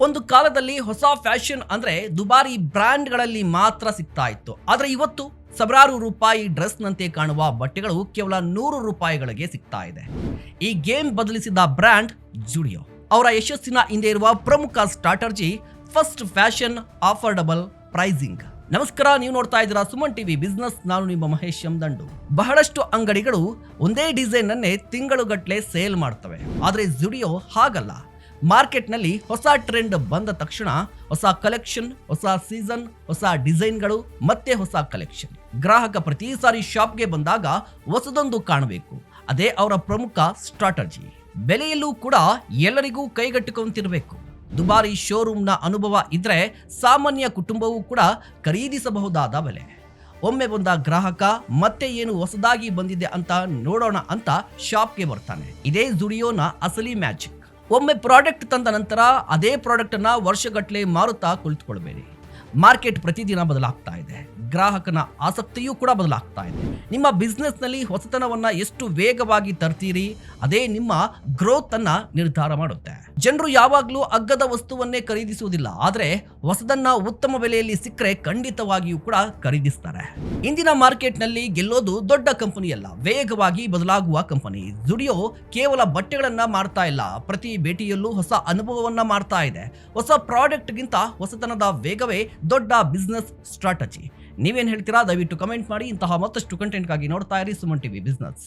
ಒಂದು ಕಾಲದಲ್ಲಿ ಹೊಸ ಫ್ಯಾಷನ್ ಅಂದ್ರೆ ದುಬಾರಿ ಬ್ರ್ಯಾಂಡ್ಗಳಲ್ಲಿ ಮಾತ್ರ ಸಿಗ್ತಾ ಇತ್ತು. ಆದ್ರೆ ಇವತ್ತು ಸಾವಿರಾರು ರೂಪಾಯಿ ಡ್ರೆಸ್ನಂತೆ ಕಾಣುವ ಬಟ್ಟೆಗಳು ಕೇವಲ 100 ರೂಪಾಯಿಗಳಿಗೆ ಸಿಗ್ತಾ ಇದೆ. ಈ ಗೇಮ್ ಬದಲಿಸಿದ ಬ್ರ್ಯಾಂಡ್ ಜುಡಿಯೋ. ಅವರ ಯಶಸ್ಸಿನ ಹಿಂದೆ ಇರುವ ಪ್ರಮುಖ strategy first fashion, affordable pricing. ನಮಸ್ಕಾರ, ನೀವು ನೋಡ್ತಾ ಇದ್ದೀರಾ ಸುಮನ್ ಟಿವಿ ಬಿಸ್ನೆಸ್. ನಾನು ನಿಮ್ಮ ಮಹೇಶ್ ಎಂ ದಂಡು. ಬಹಳಷ್ಟು ಅಂಗಡಿಗಳು ಒಂದೇ ಡಿಸೈನ್ ಅನ್ನೇ ತಿಂಗಳುಗಟ್ಟಲೆ ಸೇಲ್ ಮಾಡ್ತವೆ. ಆದ್ರೆ ಜುಡಿಯೋ ಹಾಗಲ್ಲ. ಮಾರ್ಕೆಟ್ನಲ್ಲಿ ಹೊಸ ಟ್ರೆಂಡ್ ಬಂದ ತಕ್ಷಣ ಹೊಸ ಕಲೆಕ್ಷನ್, ಹೊಸ ಸೀಸನ್, ಹೊಸ ಡಿಸೈನ್ಗಳು ಮತ್ತೆ ಹೊಸ ಕಲೆಕ್ಷನ್. ಗ್ರಾಹಕ ಪ್ರತಿ ಸಾರಿ ಶಾಪ್ಗೆ ಬಂದಾಗ ಹೊಸದೊಂದು ಕಾಣಬೇಕು. ಅದೇ ಅವರ ಪ್ರಮುಖ ಸ್ಟ್ರಾಟಜಿ. ಬೆಲೆಯಲ್ಲೂ ಕೂಡ ಎಲ್ಲರಿಗೂ ಕೈಗೆಟುಕುವಂತಿರಬೇಕು. ದುಬಾರಿ ಶೋರೂಮ್ನ ಅನುಭವ ಇದ್ರೆ ಸಾಮಾನ್ಯ ಕುಟುಂಬವೂ ಕೂಡ ಖರೀದಿಸಬಹುದಾದ ಬೆಲೆ. ಒಮ್ಮೆ ಬಂದ ಗ್ರಾಹಕ ಮತ್ತೆ ಏನು ಹೊಸದಾಗಿ ಬಂದಿದೆ ಅಂತ ನೋಡೋಣ ಅಂತ ಶಾಪ್ಗೆ ಬರ್ತಾನೆ. ಇದೇ ಜುಡಿಯೋನ ಅಸಲಿ ಮ್ಯಾಜಿಕ್. ಒಮ್ಮೆ ಪ್ರಾಡಕ್ಟ್ ತಂದ ನಂತರ ಅದೇ ಪ್ರಾಡಕ್ಟ್ ಅನ್ನ ವರ್ಷಗಟ್ಟಲೆ ಮಾರುತ್ತಾ ಕುಳಿತುಕೊಳ್ಬೇಡಿ. ಮಾರ್ಕೆಟ್ ಪ್ರತಿದಿನ ಬದಲಾಗ್ತಾ ಇದೆ. ಗ್ರಾಹಕನ ಆಸಕ್ತಿಯೂ ಕೂಡ ಬದಲಾಗ್ತಾ ಇದೆ. ನಿಮ್ಮ ಬಿಸ್ನೆಸ್ ನಲ್ಲಿ ಹೊಸತನವನ್ನ ಎಷ್ಟು ವೇಗವಾಗಿ ತರ್ತೀರಿ, ಅದೇ ನಿಮ್ಮ ಗ್ರೋತ್ ಅನ್ನ ನಿರ್ಧಾರ ಮಾಡುತ್ತೆ. ಜನರು ಯಾವಾಗ್ಲೂ ಅಗ್ಗದ ವಸ್ತುವನ್ನೇ ಖರೀದಿಸುವುದಿಲ್ಲ, ಆದ್ರೆ ಹೊಸದನ್ನ ಉತ್ತಮ ಬೆಲೆಯಲ್ಲಿ ಸಿಕ್ಕರೆ ಖಂಡಿತವಾಗಿಯೂ ಕೂಡ ಖರೀದಿಸ್ತಾರೆ. ಇಂದಿನ ಮಾರ್ಕೆಟ್ ನಲ್ಲಿ ಗೆಲ್ಲೋದು ದೊಡ್ಡ ಕಂಪನಿ ಅಲ್ಲ, ವೇಗವಾಗಿ ಬದಲಾಗುವ ಕಂಪನಿ. ಜುಡಿಯೋ ಕೇವಲ ಬಟ್ಟೆಗಳನ್ನ ಮಾರ್ತಾ ಇಲ್ಲ, ಪ್ರತಿ ಭೇಟಿಯಲ್ಲೂ ಹೊಸ ಅನುಭವವನ್ನ ಮಾಡ್ತಾ ಇದೆ. ಹೊಸ ಪ್ರಾಡಕ್ಟ್ ಗಿಂತ ಹೊಸತನದ ವೇಗವೇ ದೊಡ್ಡ ಬಿಸ್ನೆಸ್ ಸ್ಟ್ರಾಟಜಿ. ನೀವೇನ್ ಹೇಳ್ತೀರಾ? ದಯವಿಟ್ಟು ಕಮೆಂಟ್ ಮಾಡಿ. ಇಂತಹ ಮತ್ತಷ್ಟು ಕಂಟೆಂಟ್ಗಾಗಿ ನೋಡ್ತಾ ಇರಿ ಸುಮನ್ ಟಿವಿ ಬಿಸ್ನೆಸ್.